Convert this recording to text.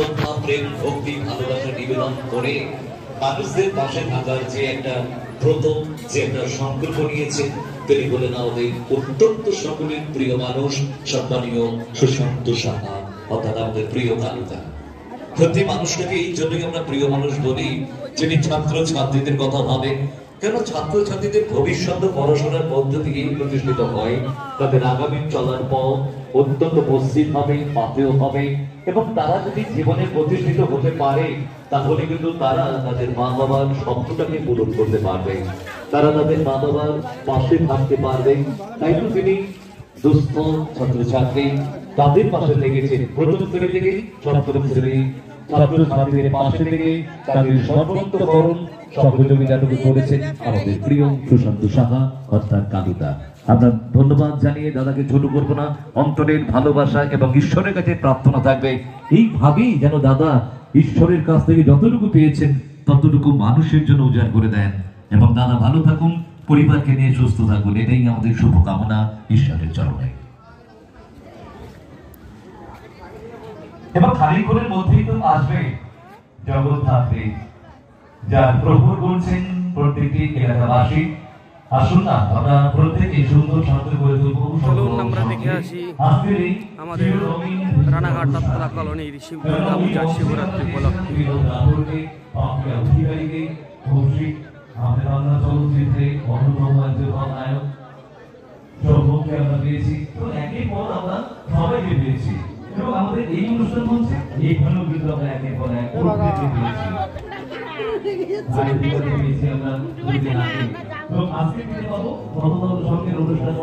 শ্রদ্ধা, প্রেম, ভক্তি, ভালোবাসা নিবেদন করে মানুষদের পাশে থাকার যে একটা প্রথম যে একটা সংকল্প নিয়েছে, তিনি বলেন আমাদের অত্যন্ত সকলের প্রিয় মানুষ সম্মানীয় সুশান্ত সাহা, অর্থাৎ আমাদের প্রিয় কালুদা। সত্যি মানুষটাকে এই জন্যই আমরা প্রিয় মানুষ বলি, যিনি ছাত্র ছাত্রীদের কথা ভাবেন। কেন ছাত্র ছাত্রীদের ভবিষ্যৎ পড়াশোনার মধ্য দিয়েই প্রতিষ্ঠিত হয়, তাদের আগামী চলার পথ অত্যন্ত মসৃণ হবে, পাথেয় হবে, এবং তারা যদি জীবনে প্রতিষ্ঠিত হতে পারে তাহলে কিন্তু তারা তাদের মা বাবার স্বপ্নটাকে পূরণ করতে পারবে, তারা তাদের মা বাবার পাশে থাকতে পারবে। তাই তো তিনি দুস্থ ছাত্রছাত্রী তাদের পাশে লেগেছেন, প্রথম শ্রেণী থেকে সপ্তম শ্রেণী ছাত্রছাত্রীদের পাশে থেকে তাদের সর্বোত্তকরণ সহযোগিতাটুকু করেছেন আমাদের প্রিয় সুশান্ত সাহা অর্থাৎ কালুদা। আমরা ধন্যবাদ জানিয়ে দাদাকে ছোট করবো না, অন্তরের ভালোবাসা এবং ঈশ্বরের কাছে প্রার্থনা থাকবে এইভাবেই যেন দাদা ঈশ্বরের কাছ থেকে যতটুকু পেয়েছেন ততটুকু মানুষের জন্য উজাড় করে দেন, এবং দাদা ভালো থাকুন, পরিবারকে নিয়ে সুস্থ থাকুন, এটাই আমাদের শুভকামনা ঈশ্বরের চরণে। এবং খানিক্ষণের মধ্যেই তো আসবে জগদ্ধাত্রী, যার প্রহর করছেন প্রত্যেকটি এলাকাবাসী। আসুন না আমরা প্রত্যেকে সুন্দর শান্ত করে তুলবো। চলুন আমরা দেখে আসি আমাদের রানাঘাট তাঁততলা কলোনির শিব দুর্গা পূজা শিবরাত্রি উপলক্ষে। এবং আমাদের এই অনুষ্ঠান হচ্ছে এইখানেও কিন্তু আমরা একের পর এক আজকে পাবো প্রথম সঙ্গের অনুষ্ঠান